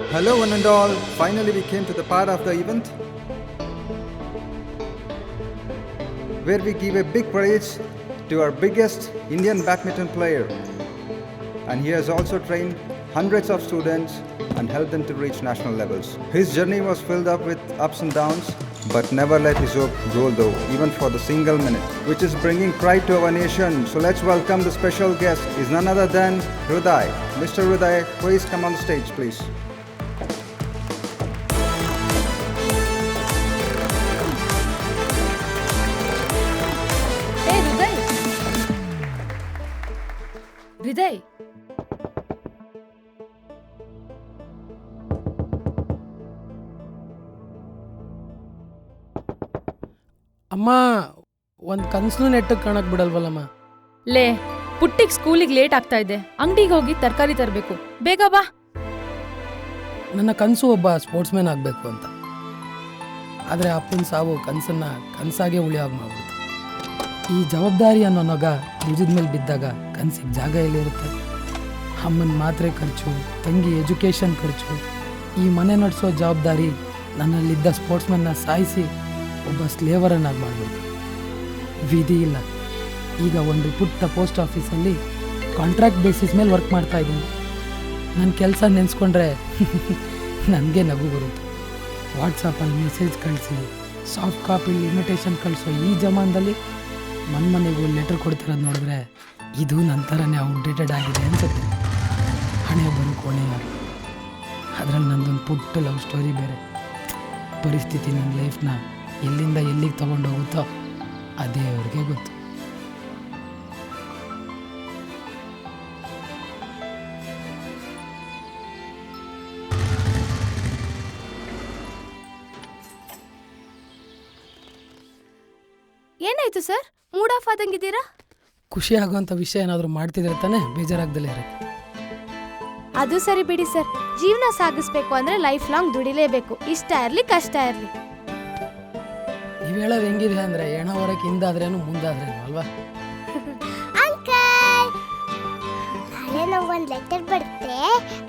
Hello, one and all. Finally, we came to the part of the event where we give a big praise to our biggest Indian badminton player. And he has also trained hundreds of students and helped them to reach national levels. His journey was filled up with ups and downs, but never let his hope go low, even for the single minute, which is bringing pride to our nation. So let's welcome the special guest. Is none other than Hriday. Mr. Hriday, please come on the stage, please. Hey, Hriday. ಅಮ್ಮ ಒಂದು ಕನ್ಸು ನೆಟ್ಟಗೆ ಕಾಣಕ್ ಬಿಡಲ್ವಲ್ಲಮ್ಮ. ಲೇ, ಪುಟ್ಟಿಗೆ ಸ್ಕೂಲಿಗೆ late ಆಗ್ತಾ ಇದೆ. ಅಂಗಡಿಗೆ ಹೋಗಿ ತರಕಾರಿ ತರಬೇಕು. ಬೇಗ ಬಾ. ನನ್ನ ಕನಸು ಒಬ್ಬ ಸ್ಪೋರ್ಟ್ಸ್ ಮ್ಯಾನ್ ಆಗಬೇಕು ಅಂತ. ಆದರೆ ಅಪ್ಪನ ಸಾವು ಕನಸನ್ನ ಕನಸಾಗೆ ಉಳಿಯಾಗ ಮಾಡ್ಬಿಡ್ತು. ಈ ಜವಾಬ್ದಾರಿ ಅನ್ನೋ ನೊಗ ಭುಜದ ಮೇಲೆ ಬಿದ್ದಾಗ ಕನಸಿಗೆ ಜಾಗ ಎಲ್ಲಿರುತ್ತೆ? ಅಮ್ಮನ ಮಾತ್ರೆ ಖರ್ಚು, ತಂಗಿ ಎಜುಕೇಷನ್ ಖರ್ಚು, ಈ ಮನೆ ನಡೆಸೋ ಜವಾಬ್ದಾರಿ ನನ್ನಲ್ಲಿದ್ದ ಸ್ಪೋರ್ಟ್ಸ್ಮನ್ನ ಸಾಯಿಸಿ ಒಬ್ಬ ಸ್ಲೇವರನ್ನಾಗಿ ಮಾಡ್ಬಿಡ್ತು. ವಿಧಿ ಇಲ್ಲ. ಈಗ ಒಂದು ಪುಟ್ಟ ಪೋಸ್ಟ್ ಆಫೀಸಲ್ಲಿ ಕಾಂಟ್ರಾಕ್ಟ್ ಬೇಸಿಸ್ ಮೇಲೆ ವರ್ಕ್ ಮಾಡ್ತಾ ಇದ್ದೀನಿ. ನನ್ನ ಕೆಲಸ ನೆನೆಸ್ಕೊಂಡ್ರೆ ನನಗೆ ನಗು ಬರುತ್ತೆ. ವಾಟ್ಸಪ್ಪಲ್ಲಿ ಮೆಸೇಜ್ ಕಳಿಸಿ ಸಾಫ್ಟ್ ಕಾಪಿಲಿ ಇನ್ವಿಟೇಷನ್ ಕಳಿಸೋ ಈ ಜಮಾನದಲ್ಲಿ ಮನೆಗೂ ಲೆಟರ್ ಕೊಡ್ತಿರೋದು ನೋಡಿದ್ರೆ ಇದು ನನ್ನ ಥರನೇ ಔಟ್ಡೇಟೆಡ್ ಆಗಿದೆ ಅನ್ಸುತ್ತೆ. ಹಣೆ ಬರೋ ಕೋಣೆ ಅದರಲ್ಲಿ ನಂದೊಂದು ಪುಟ್ಟ ಲವ್ ಸ್ಟೋರಿ ಬೇರೆ. ಪರಿಸ್ಥಿತಿ ನನ್ನ ಲೈಫ್ನ ಎಲ್ಲಿಂದ ಎಲ್ಲಿಗೆ ತೊಗೊಂಡೋಗುತ್ತೋ ಅದೇ ಅವ್ರಿಗೆ ಗೊತ್ತು. ಏನಾಯ್ತು ಸರ್? Mood of ಆದಂಗಿದ್ದೀರಾ? ಖುಷಿ ಆಗೋಂಥ ವಿಷಯ ಏನಾದರೂ ಮಾಡ್ತಿದ್ರೆ ತಾನೇ ಬೇಜಾರಾಗ್ದಲೇ ಇರೋಕ್ಕೆ. ಅದು ಸರಿ ಬಿಡಿ ಸರ್. ಜೀವನ ಸಾಗಿಸ್ಬೇಕು ಅಂದ್ರೆ ಲೈಫ್ ಲಾಂಗ್ ದುಡಿಲೇಬೇಕು. ಇಷ್ಟ ಇರ್ಲಿ ಕಷ್ಟ ಇರ್ಲಿ. ನೀವು ಹೇಳೋದು ಹೆಂಗಿದೆ ಅಂದರೆ ಹೆಣ ಹೊರಕ್ಕೆ ಹಿಂದಾದ್ರೇನು ಮುಂದಾದ್ರೇನು ಅಲ್ವಾ? ಅಂಕಲ್, ನಾಳೆ ನಂಗೊಂದು ಲೆಟರ್ ಬರುತ್ತೆ,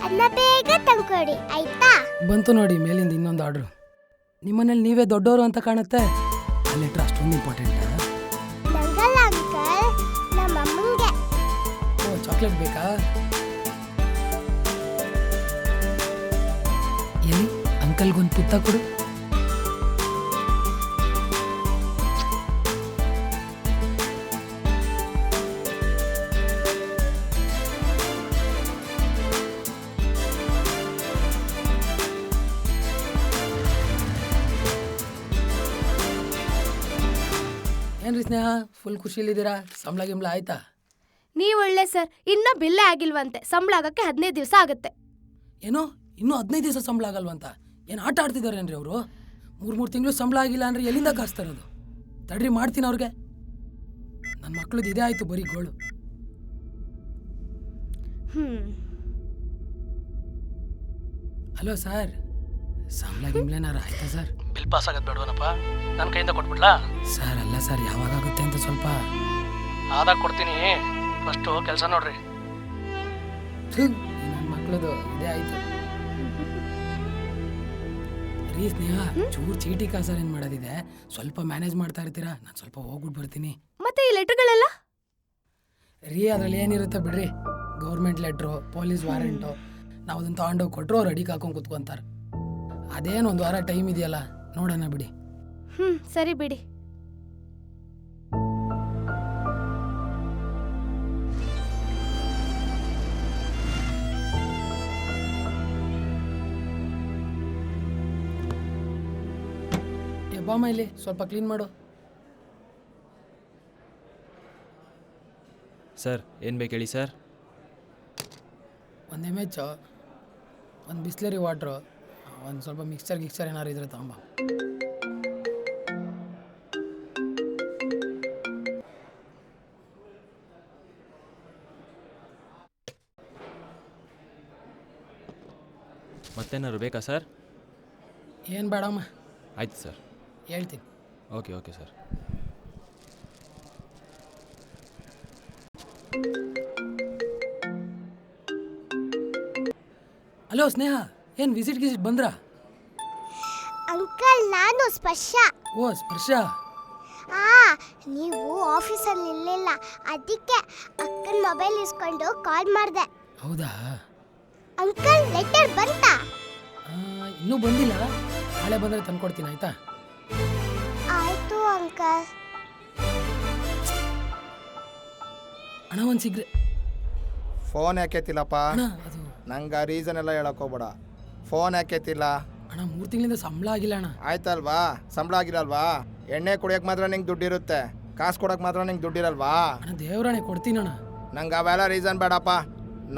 ಅದನ್ನ ಬೇಗ ತಂದ್ಕೊಡಿ ಆಯ್ತಾ? ಬಂತು ನೋಡಿ ಮೇಲಿಂದ ಇನ್ನೊಂದು ಆರ್ಡ್ರು. ನಿಮ್ಮನೇಲಿ ನೀವೇ ದೊಡ್ಡವರು ಅಂತ ಕಾಣುತ್ತೆ. ಆ ಲೆಟ್ರ್ ಅಷ್ಟೊಂದು ಇಂಪಾರ್ಟೆಂಟಾ? ನಂಗಲ್ಲ ಅಂಕಲ್, ನಮ್ಮ ಅಮ್ಮಂಗೆ. ಓ, ಚಾಕ್ಲೇಟ್ ಬೇಕಾ? ಎಲ್ಲಿ ಅಂಕಲ್ಗೊಂದು ಪುತ್ತ ಕೊಡು. ಏನ್ರಿ ಸ್ನೇಹ, ಫುಲ್ ಖುಷಿಲಿದ್ದೀರಾ? ಸಂಬಳ ಗಿಂಬಳ ಆಯ್ತಾ? ನೀವ್ ಒಳ್ಳೆ ಸರ್. ಇನ್ನ ಬಿಲ್ಲೇ ಆಗಿಲ್ವಂತೆ. ಸಂಬಳ ಆಗಕ್ಕೆ 15 ದಿವಸ ಆಗುತ್ತೆ. ಏನೋ ಇನ್ನೂ 15 ದಿವಸ ಸಂಬಳ ಆಗಲ್ವಂತ? ಏನು ಆಟ ಆಡ್ತಿದಾರೇನ್ರಿ ಅವರು? 3 ತಿಂಗಳು ಸಂಬಳ ಆಗಿಲ್ಲ ಅಂದ್ರೆ ಎಲ್ಲಿಂದ ಕಾಸ್ತಾ ಇರೋದು? ತಡ್ರಿ ಮಾಡ್ತೀನಿ ಅವ್ರಿಗೆ. ನನ್ನ ಮಕ್ಳದ್ದು ಇದೇ ಆಯ್ತು ಬರೀ ಗೋಳು. ಹಲೋ ಸರ್, ಸಂಬಳ ಗಿಂಬಳೇನಾರ ಆಯ್ತಾ ಸರ್? ಬಿಲ್ ಪಾಸ್ ಆಗೋದು ಬೇಡವನಪ್ಪ, ನನ್ನ ಕೈಯಿಂದ ಕೊಟ್ಬಿಡ್ಲಾ? ಸರ್ ಅಲ್ಲ ಸರ್, ಯಾವಾಗುತ್ತೆ ಅಂತ ಸ್ವಲ್ಪ ಆದಾಗ ಕೊಡ್ತೀನಿ. ಫಸ್ಟು ಕೆಲಸ ನೋಡ್ರಿ. ನನ್ನ ಮಕ್ಳದು ಇದೇ ಆಯ್ತು ರೀ. ಸ್ನೇಹ, ಚೂರು ಚೀಟಿ ಕಾಸರ್ ಏನು ಮಾಡೋದಿದೆ, ಸ್ವಲ್ಪ ಮ್ಯಾನೇಜ್ ಮಾಡ್ತಾ ಇರ್ತೀರಾ? ನಾನು ಸ್ವಲ್ಪ ಹೋಗ್ಬಿಟ್ಟು ಬರ್ತೀನಿ. ಮತ್ತೆ ಈ ಲೆಟರ್ಗಳೆಲ್ಲ ರೀ, ಅದ್ರಲ್ಲಿ ಏನಿರುತ್ತೆ ಬಿಡ್ರಿ. Government letter, police warrant. ನಾವು ಅದನ್ನು ತಗೊಂಡೋಗಿ ಕೊಟ್ಟರು ಅವ್ರು ಅಡಿಗೆ ಹಾಕೊಂಡು ಕುತ್ಕೊಂತಾರೆ. ಅದೇನು 1 ವಾರ ಟೈಮ್ ಇದೆಯಲ್ಲ, ನೋಡೋಣ ಬಿಡಿ. ಸರಿ ಬಿಡಿ. ಬಾಮ ಇಲ್ಲಿ ಸ್ವಲ್ಪ ಕ್ಲೀನ್ ಮಾಡು. ಸರ್ ಏನು ಬೇಕು ಹೇಳಿ ಸರ್? ಒಂದು MH, ಒಂದು ಬಿಸ್ಲರಿ ವಾಟ್ರು, ಒಂದು ಸ್ವಲ್ಪ ಮಿಕ್ಸ್ಚರ್ ಏನಾರು ಇದ್ರೆ ತಗೊಂಬ. ಮತ್ತೇನಾದ್ರು ಬೇಕಾ ಸರ್? ಏನು ಬೇಡಮ್ಮ. ಆಯ್ತು ಸರ್, ಹೇಳ್ತೀನಿ. Okay sir. ಹಲೋ ಸ್ನೇಹ, ಏನು ವಿಸಿಟ್ ಬಂದ್ರಾ? ಅಂಕಲ್ ನಾನು ಸ್ಪರ್ಶ. ಓ ಸ್ಪರ್ಶ. ನೀವು ಆಫೀಸಲ್ಲಿ ಇರಲಿಲ್ಲ, ಅದಕ್ಕೆ ಅಕ್ಕನ ಮೊಬೈಲ್ ಇಸ್ಕೊಂಡು ಕಾಲ್ ಮಾಡಿದೆ. ಹೌದಾ? ಅಂಕಲ್ ಲೆಟರ್ ಬಂತಾ? ಇನ್ನೂ ಬಂದಿಲ್ಲ, ನಾಳೆ ಬಂದರೆ ತಂದ್ಕೊಡ್ತೀನಿ ಆಯ್ತಾ? ಆಯ್ತು ಅಂಕಲ್. ಅಣ್ಣ ಒಂದು ಸಿಗ್ರೆ. ಫೋನ್ ಯಾಕೆತ್ತಿಲ್ಲಪ್ಪ? ಅಣ್ಣ ಅದು ನಂಗೆ ರೀಸನ್ ಎಲ್ಲ ಹೇಳಕ್ ಹೋಗ್ಬೇಡ. ಫೋನ್ ಯಾಕೆತ್ತಿಲ್ಲ? ಅಣ್ಣ 3 ತಿಂಗಳಿಂದ ಸಂಬಳ ಆಗಿಲ್ಲ ಅಣ್ಣ. ಆಯ್ತಲ್ವಾ, ಸಂಬಳ ಆಗಿರಲ್ವಾ? ಎಣ್ಣೆ ಕುಡಿಯೋಕೆ ಮಾತ್ರ ನಿಂಗೆ ದುಡ್ಡಿರುತ್ತೆ, ಕಾಸು ಕೊಡೋಕೆ ಮಾತ್ರ ನಿಂಗೆ ದುಡ್ಡಿರಲ್ವಾ? ಅಣ್ಣ ದೇವ್ರಾಣೆ ಕೊಡ್ತೀನಿ ಅಣ್ಣ. ನಂಗೆ ಅವೆಲ್ಲ ರೀಸನ್ ಬೇಡಪ್ಪ.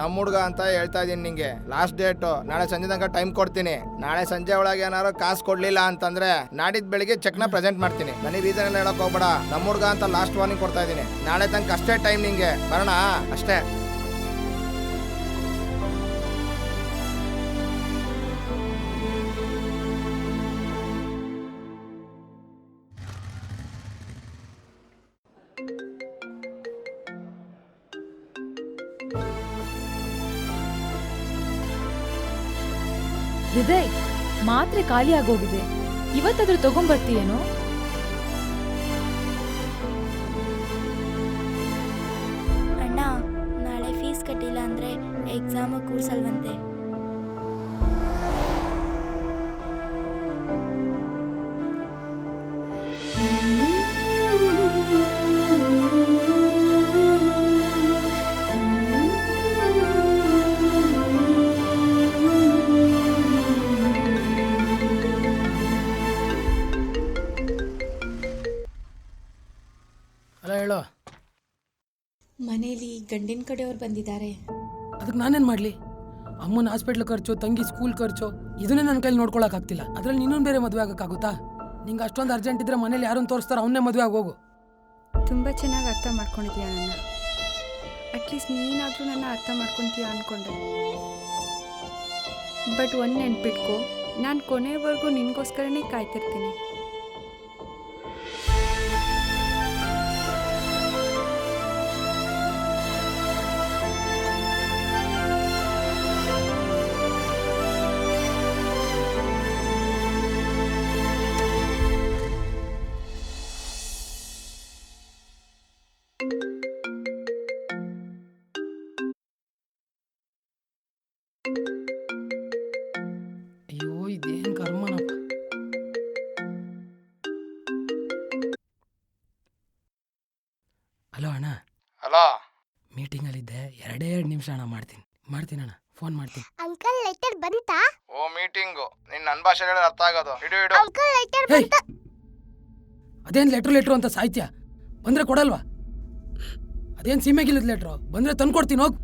ನಮ್ಮ ಹುಡುಗ ಅಂತ ಹೇಳ್ತಾ ಇದ್ದೀನಿ ನಿಂಗೆ. ಲಾಸ್ಟ್ ಡೇಟು ನಾಳೆ ಸಂಜೆ ತನಕ ಟೈಮ್ ಕೊಡ್ತೀನಿ. ನಾಳೆ ಸಂಜೆ ಒಳಗೆ ಏನಾದ್ರು ಕಾಸು ಕೊಡಲಿಲ್ಲ ಅಂತಂದ್ರೆ ನಾಡಿದ್ದು ಬೆಳಿಗ್ಗೆ ಚೆಕ್ನ ಪ್ರೆಸೆಂಟ್ ಮಾಡ್ತೀನಿ. ನನಗೆ ರೀಸನ್ ಎಲ್ಲ ಹೇಳಕ್ ಹೋಗ್ಬೇಡ. ನಮ್ಮ ಹುಡುಗ ಅಂತ ಲಾಸ್ಟ್ ವಾರ್ನಿಂಗ್ ಕೊಡ್ತಾ ಇದ್ದೀನಿ. ನಾಳೆ ತನಕ ಅಷ್ಟೇ ಟೈಮ್ ನಿಂಗೆ, ಬರೋಣ ಅಷ್ಟೇ. ಹೃದಯ್, ಮಾತ್ರೆ ಖಾಲಿ ಆಗೋಗಿದೆ. ಇವತ್ತಾದ್ರೂ ತಗೊಂಡ್ಬರ್ತೀಯೇನೋ? ಅಣ್ಣ, ನಾಳೆ ಫೀಸ್ ಕಟ್ಟಿಲ್ಲ ಅಂದ್ರೆ ಎಕ್ಸಾಮ್ ಕೂರ್ಸಲ್ವಂತೆ. ಅಲ್ಲ ಹೇಳೋ. ಮನೇಲಿ ಗಂಡಿನ ಕಡೆಯವ್ರು ಬಂದಿದ್ದಾರೆ. ಅದಕ್ಕೆ ನಾನೇನು ಮಾಡಲಿ? ಅಮ್ಮನ ಹಾಸ್ಪಿಟ್ಲ್ ಖರ್ಚು, ತಂಗಿ ಸ್ಕೂಲ್ ಖರ್ಚು, ಇದನ್ನೇ ನನ್ನ ಕೈಲಿ ನೋಡ್ಕೊಳಕ್ಕಾಗ್ತಿಲ್ಲ. ಅದ್ರಲ್ಲಿ ನೀನೊಂದು ಬೇರೆ ಮದುವೆ ಆಗೋಕ್ಕಾಗುತ್ತಾ? ನಿಂಗೆ ಅಷ್ಟೊಂದು ಅರ್ಜೆಂಟ್ ಇದ್ರೆ ಮನೇಲಿ ಯಾರನ್ನು ತೋರಿಸ್ತಾರೋ ಅವನ್ನೇ ಮದುವೆ ಆಗೋಗು. ತುಂಬ ಚೆನ್ನಾಗಿ ಅರ್ಥ ಮಾಡ್ಕೊಂಡಿದ್ಯಾ ನನ್ನ. ಅಟ್ಲೀಸ್ಟ್ ನೀನಾದರೂ ನನ್ನ ಅರ್ಥ ಮಾಡ್ಕೊತೀಯ ಅಂದ್ಕೊಂಡೆ. ಬಟ್ ಒಂದು ನೆನ್ಪಿಟ್ಕೋ, ನಾನು ಕೊನೆವರೆಗೂ ನಿನಗೋಸ್ಕರನೇ ಕಾಯ್ತಿರ್ತೀನಿ. ಅಯ್ಯೋ ಇದೇನು ಕರ್ಮನಪ್ಪ. ಹಲೋ ಅಣ್ಣ. ಹಲೋ. ಮೀಟಿಂಗಲ್ಲಿದ್ದೆ, 2 ನಿಮಿಷ ಅಣ್ಣ. ಮಾಡ್ತೀನಿ ಅಣ್ಣ, ಫೋನ್ ಮಾಡ್ತೀನಿ. ಅಂಕಲ್ ಲೆಟರ್ ಬಂತಾ? ಓ ಮೀಟಿಂಗು, ನಿನ್ನ ನನ್ನ ಭಾಷೆ ಹೇಳಿದ್ರೆ ಅರ್ಥ ಆಗೋದು. ಇಡು. ಅಂಕಲ್ ಲೆಟರ್ ಹೇಯ್, ಬಂತಾ? ಅದೇನು ಲೆಟ್ರು ಅಂತ ಸಾಹಿತ್ಯ ಬಂದರೆ ಕೊಡಲ್ವಾ? ಅದೇನು ಸೀಮೆಗಿಲ್ಲದ ಲೆಟ್ರು, ಬಂದರೆ ತಂದು ಕೊಡ್ತೀನಿ ಹೋಗು.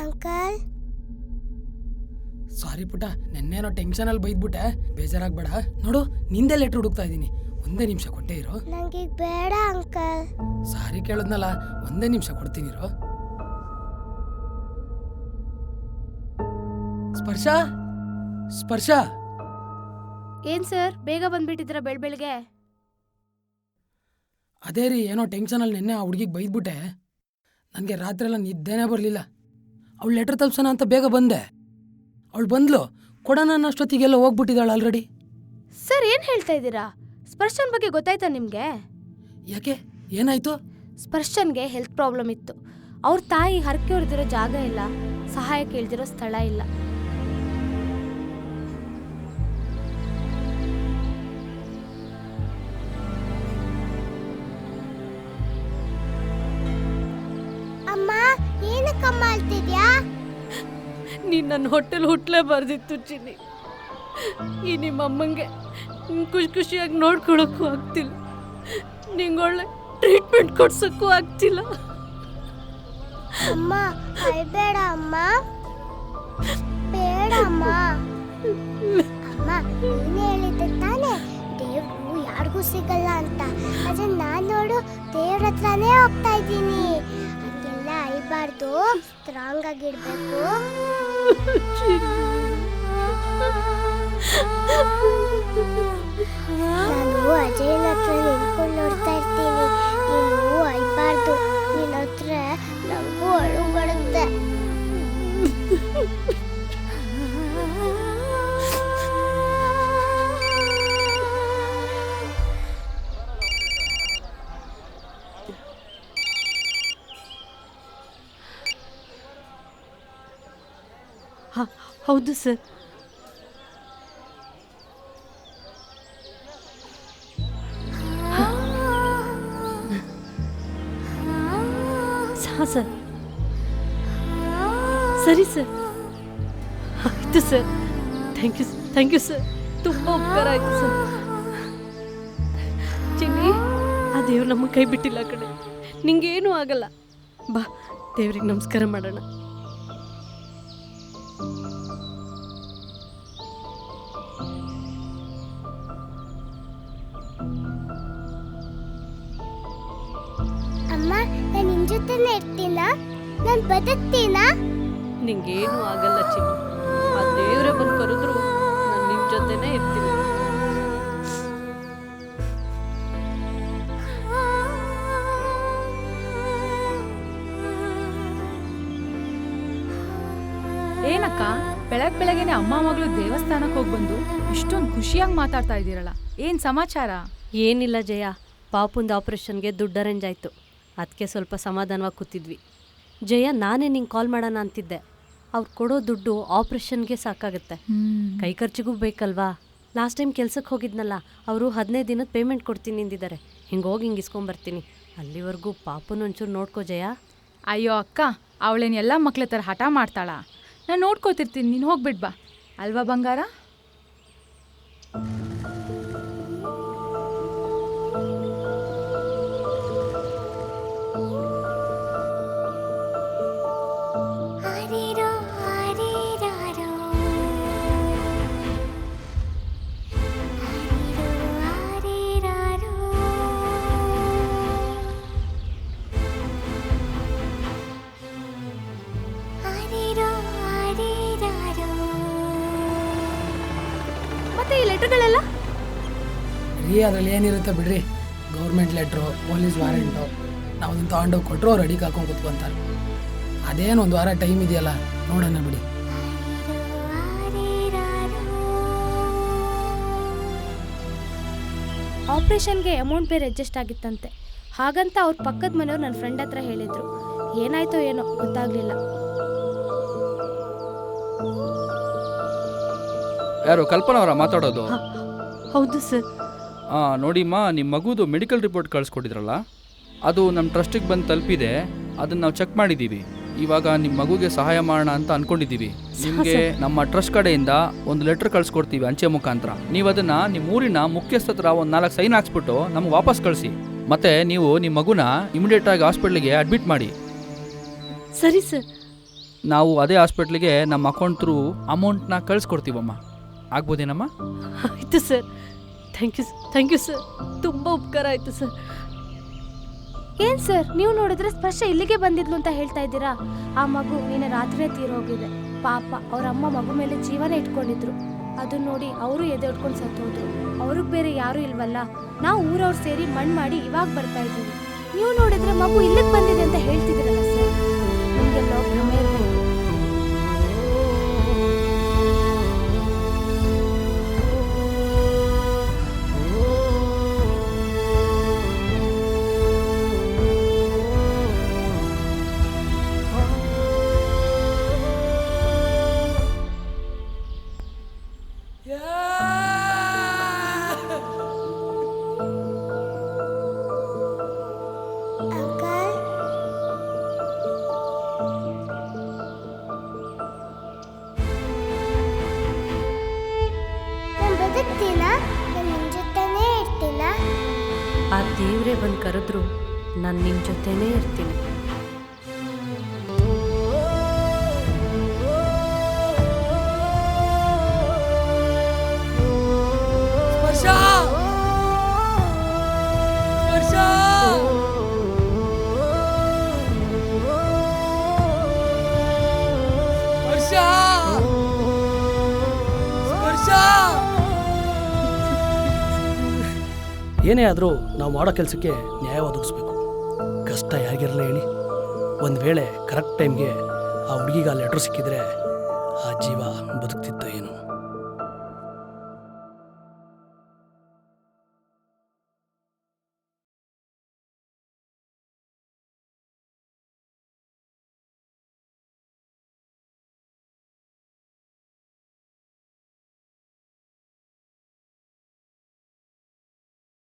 ಅಂಕಲ್ ಸಾರಿ ಪುಟ, ನೆನ್ನೇನೋ ಟೆನ್ಷನಲ್ಲಿ ಬೈದ್ಬಿಟ್ಟೆ, ಬೇಜಾರಾಗ್ಬೇಡ. ನೋಡು, ನಿಂದೇ ಲೆಟ್ರ್ ಹುಡುಕ್ತಾ ಇದ್ದೀನಿ. 1 ನಿಮಿಷ ಕೊಟ್ಟೇ ಇರೋ. ನಂಗೆ ಬೇಡ ಅಂಕಲ್. ಸಾರಿ ಕೇಳಿದ್ನಲ್ಲ, 1 ನಿಮಿಷ ಕೊಡ್ತೀನಿ ಇರೋ. ಸ್ಪರ್ಶ. ಏನ್ ಸರ್, ಬೇಗ ಬಂದ್ಬಿಟ್ಟಿದ್ರ ಬೆಳ್ಬೆಳ್ಗೆ? ಅದೇ ರೀ, ಏನೋ ಟೆನ್ಷನಲ್ಲಿ ನೆನ್ನೆ ಆ ಹುಡುಗಿಗೆ ಬೈದ್ಬಿಟ್ಟೆ. ನನಗೆ ರಾತ್ರಿ ಎಲ್ಲ ನಿದ್ದೆನೇ ಬರಲಿಲ್ಲ. ಅವಳು ಲೆಟ್ರ್ ತಲುಪ್ಸೋಣ ಅಂತ ಬೇಗ ಬಂದೆ. ಅವಳು ಬಂದ್ಲು, ಕೊಡೋಣ ಅನ್ನೋಷ್ಟೊತ್ತಿಗೆಲ್ಲ ಹೋಗ್ಬಿಟ್ಟಿದ್ದಾಳೆ ಆಲ್ರೆಡಿ. ಸರ್, ಏನ್ ಹೇಳ್ತಾ ಇದ್ದೀರಾ? ಸ್ಪರ್ಶನ್ ಬಗ್ಗೆ ಗೊತ್ತಾಯ್ತಾ ನಿಮ್ಗೆ? ಯಾಕೆ, ಏನಾಯ್ತು? ಸ್ಪರ್ಶನ್ಗೆ ಹೆಲ್ತ್ ಪ್ರಾಬ್ಲಮ್ ಇತ್ತು. ಅವ್ರ ತಾಯಿ ಹರಕೆ ಹೊಡೆದಿರೋ ಜಾಗ ಇಲ್ಲ, ಸಹಾಯ ಕೇಳ್ದಿರೋ ಸ್ಥಳ ಇಲ್ಲ. ನನ್ನ ಹೊಟ್ಟೆಲಿ ಹುಟ್ಟಲೇಬಾರ್ದಿತ್ತು ಚಿನ್ನಿ. ಈ ನಿಮ್ಮಮ್ಮಂಗೆ ಖುಷಿ ಖುಷಿಯಾಗಿ ನೋಡ್ಕೊಳಕ್ಕೂ ಆಗ್ತಿಲ್ಲ, ನಿಂಗೊಳ್ಳೆ ಟ್ರೀಟ್ಮೆಂಟ್ ಕೊಡ್ಸೋಕ್ಕೂ ಆಗ್ತಿಲ್ಲ. ಅಮ್ಮ ಅಳ್ಬೇಡ ಅಮ್ಮ, ಬೇಡ ಅಮ್ಮ. ಅಮ್ಮ ನೀನು ಹೇಳಿದ್ದೆ ತಾನೇ ದೇವ್ರು ಯಾರಿಗೂ ಸಿಗಲ್ಲ ಅಂತ. ಆದ್ರೆ ನಾನು ನೋಡು ದೇವ್ರ ಹತ್ರನೇ ಹೋಗ್ತಾ ಇದ್ದೀನಿ. ಹಂಗೆಲ್ಲ ಅಳ್ಬಾರ್ದು, ಸ್ಟ್ರಾಂಗ್ ಆಗಿರ್ಬೇಕು. ನಾನು ಅಜಯನ ಹತ್ರ ನಿಂತ್ಕೊಂಡು ನೋಡ್ತಾ ಇರ್ತೀನಿ. ನೀನು ಅಳ್ಬಾರ್ದು, ನಿನ್ನ ಹತ್ರ ನಂಗೂ ಅಳು ಬರುತ್ತೆ. ಹೌದು ಸರ್. ಸರ್ ಸರಿ ಸರ್, ಆಯಿತು ಸರ್. ಥ್ಯಾಂಕ್ ಯು ಸರ್, ತುಂಬ ಉಪಕಾರ ಆಯಿತು ಸರ್. ಚಿನ್ನಿ, ಆ ದೇವ್ರು ನಮ್ಮ ಕೈ ಬಿಟ್ಟಿಲ್ಲ ಕಡೆ, ನಿಂಗೇನೂ ಆಗಲ್ಲ. ಬಾ ದೇವ್ರಿಗೆ ನಮಸ್ಕಾರ ಮಾಡೋಣ. ಅಮ್ಮ ನಾನು ನಿನ್ ಜೊತೆನೇ ಇರ್ತೀನಾ? ನಾನು ಬದುಕ್ತೀನಾ? ನಿಂಗೇನು ಆಗಲ್ಲ ಚಿನ್ನಿ, ಆ ದೇವ್ರೆ ಬಂದು ಕರೆದ್ರು ನಾನು ನಿಮ್ಮ ಜೊತೆನೇ ಇರ್ತೀನಿ. ಏನಕ್ಕ ಬೆಳಗ್ಗೆನೆ ಅಮ್ಮ ಮಗಳು ದೇವಸ್ಥಾನಕ್ಕೆ ಹೋಗಿ ಬಂದು ಇಷ್ಟೊಂದು ಖುಷಿಯಾಗಿ ಮಾತಾಡ್ತಾ ಇದ್ದೀರಲ್ಲ, ಏನು ಸಮಾಚಾರ? ಏನಿಲ್ಲ ಜಯ, ಪಾಪುಂದು ಆಪ್ರೇಷನ್ಗೆ ದುಡ್ಡು ಅರೇಂಜ್ ಆಯಿತು, ಅದಕ್ಕೆ ಸ್ವಲ್ಪ ಸಮಾಧಾನವಾಗಿ ಕೂತಿದ್ವಿ. ಜಯ, ನಾನೇ ನಿಂಗೆ ಕಾಲ್ ಮಾಡೋಣ ಅಂತಿದ್ದೆ. ಅವ್ರು ಕೊಡೋ ದುಡ್ಡು ಆಪ್ರೇಷನ್ಗೆ ಸಾಕಾಗುತ್ತೆ, ಕೈ ಖರ್ಚಿಗೂ ಬೇಕಲ್ವಾ. ಲಾಸ್ಟ್ ಟೈಮ್ ಕೆಲ್ಸಕ್ಕೆ ಹೋಗಿದ್ನಲ್ಲ, ಅವರು 15 ದಿನದ ಪೇಮೆಂಟ್ ಕೊಡ್ತೀನಿ ಅಂದಿದ್ದಾರೆ. ಹಿಂಗೆ ಇಸ್ಕೊಂಬರ್ತೀನಿ. ಅಲ್ಲಿವರೆಗೂ ಪಾಪುನ ಒಂಚೂರು ನೋಡ್ಕೋ ಜಯ. ಅಯ್ಯೋ ಅಕ್ಕ, ಅವಳೇನು ಎಲ್ಲ ಮಕ್ಳ ಥರ ಹಠ ಮಾಡ್ತಾಳ? ನಾನು ನೋಡ್ಕೋತಿರ್ತೀನಿ, ನೀನು ಹೋಗ್ಬಿಡ್ ಬಾ, ಅಲ್ವಾ ಬಂಗಾರ? ಮತ್ತೆ ಈ ಲೆಟರ್ಗಳೆಲ್ಲ ರೀ, ಅದರಲ್ಲಿ ಏನಿರುತ್ತೆ ಬಿಡ್ರಿ. ಗೌರ್ಮೆಂಟ್ ಲೆಟ್ರು, ಪೊಲೀಸ್ ವಾರೆಂಟು, ನಾವು ಅದನ್ನು ತೊಗೊಂಡೋಗಿ ಕೊಟ್ಟರು ಅವ್ರು ಅಡಿಗೆ ಹಾಕೊಂಡು ಕುತ್ಕೊಂತಾರೆ. ಅದೇನು ಒಂದು ವಾರ ಟೈಮ್ ಇದೆಯಲ್ಲ, ನೋಡೋಣ ಬಿಡಿ. ಆಪ್ರೇಷನ್ಗೆ ಅಮೌಂಟ್ ಬೇರೆ ಅಡ್ಜಸ್ಟ್ ಆಗಿತ್ತಂತೆ. ಹಾಗಂತ ಅವ್ರ ಪಕ್ಕದ ಮನೆಯವ್ರು ನನ್ನ ಫ್ರೆಂಡ್ ಹತ್ರ ಹೇಳಿದ್ರು. ಏನಾಯ್ತೋ ಏನೋ ಗೊತ್ತಾಗ್ಲಿಲ್ಲ. ಯಾರು ಕಲ್ಪನಾ ಅವರ ಮಾತಾಡೋದು? ಹೌದು ಸರ್. ನೋಡಿಮ್ಮ, ನಿಮ್ಮ ಮಗುದು ಮೆಡಿಕಲ್ ರಿಪೋರ್ಟ್ ಕಳಿಸ್ಕೊಟ್ಟಿದ್ರಲ್ಲ, ಅದು ನಮ್ಮ ಟ್ರಸ್ಟಿಗೆ ಬಂದು ತಲುಪಿದೆ. ಅದನ್ನು ನಾವು ಚೆಕ್ ಮಾಡಿದ್ದೀವಿ. ಇವಾಗ ನಿಮ್ಮ ಮಗುಗೆ ಸಹಾಯ ಮಾಡೋಣ ಅಂತ ಅಂದ್ಕೊಂಡಿದ್ದೀವಿ. ನಿಮಗೆ ನಮ್ಮ ಟ್ರಸ್ಟ್ ಕಡೆಯಿಂದ ಒಂದು ಲೆಟರ್ ಕಳಿಸ್ಕೊಡ್ತೀವಿ ಅಂಚೆ ಮುಖಾಂತರ. ನೀವು ಅದನ್ನು ನಿಮ್ಮ ಊರಿನ ಮುಖ್ಯಸ್ಥ ಹತ್ರ ಒಂದು 4 ಸೈನ್ ಹಾಕ್ಸ್ಬಿಟ್ಟು ನಮ್ಗೆ ವಾಪಸ್ ಕಳಿಸಿ. ಮತ್ತು ನೀವು ನಿಮ್ಮ ಮಗುನ ಇಮಿಡಿಯೇಟಾಗಿ ಹಾಸ್ಪಿಟ್ಲಿಗೆ ಅಡ್ಮಿಟ್ ಮಾಡಿ. ಸರಿ ಸರ್. ನಾವು ಅದೇ ಹಾಸ್ಪಿಟ್ಲಿಗೆ ನಮ್ಮ ಅಕೌಂಟ್ ಥ್ರೂ ಅಮೌಂಟ್ನ ಕಳಿಸ್ಕೊಡ್ತೀವಮ್ಮ. ಆಗ್ಬೋದೇನಮ್ಮ? ಆಯಿತು ಸರ್. ಥ್ಯಾಂಕ್ ಯು ಸರ್, ತುಂಬ ಉಪಕಾರ ಆಯಿತು ಸರ್. ಏನ್ ಸರ್, ನೀವು ನೋಡಿದ್ರೆ ಸ್ಪರ್ಶ ಇಲ್ಲಿಗೆ ಬಂದಿದ್ಲು ಅಂತ ಹೇಳ್ತಾ ಇದ್ದೀರಾ? ಆ ಮಗು ನಿನ್ನೆ ರಾತ್ರಿ ತೀರೋಗಿದೆ. ಪಾಪ ಅವ್ರ ಅಮ್ಮ ಮಗು ಮೇಲೆ ಜೀವನ ಇಟ್ಕೊಂಡಿದ್ರು. ಅದನ್ನ ನೋಡಿ ಅವರು ಎದೆ ಉಟ್ಕೊಂಡು ಸತ್ತೋದ್ರು. ಅವ್ರಿಗೆ ಬೇರೆ ಯಾರು ಇಲ್ವಲ್ಲ, ನಾವು ಊರವ್ರು ಸೇರಿ ಮಣ್ಣು ಮಾಡಿ ಇವಾಗ ಬರ್ತಾ ಇದ್ದೀವಿ. ನೀವು ನೋಡಿದ್ರೆ ಮಗು ಇಲ್ಲಿಗೆ ಬಂದಿದೆ ಅಂತ ಹೇಳ್ತಿದ್ದೀರಲ್ಲ ಸರ್, ನಿಮಗೆಲ್ಲ ಭ್ರಮೆ ಇರಬೇಕು. ದೇವರೇ ಬಂದು ಕರೆದ್ರು ನಾನು ನಿಮ್ಮ ಜೊತೆನೇ ಇರ್ತೀನಿ. ಏನೇ ಆದರೂ ನಾವು ಮಾಡೋ ಕೆಲಸಕ್ಕೆ ನ್ಯಾಯ ಒದಗಿಸ್ಬೇಕು. ಕಷ್ಟ ಯಾರಿಗಿರಲ್ಲ ಹೇಳಿ. ಒಂದು ವೇಳೆ ಕರೆಕ್ಟ್ ಟೈಮ್ಗೆ ಆ ಹುಡುಗಿಗೆ ಆ ಲೆಟ್ರ್ ಸಿಕ್ಕಿದ್ರೆ ಆ ಜೀವ ಬದುಕ್ತಿತ್ತು ಏನು.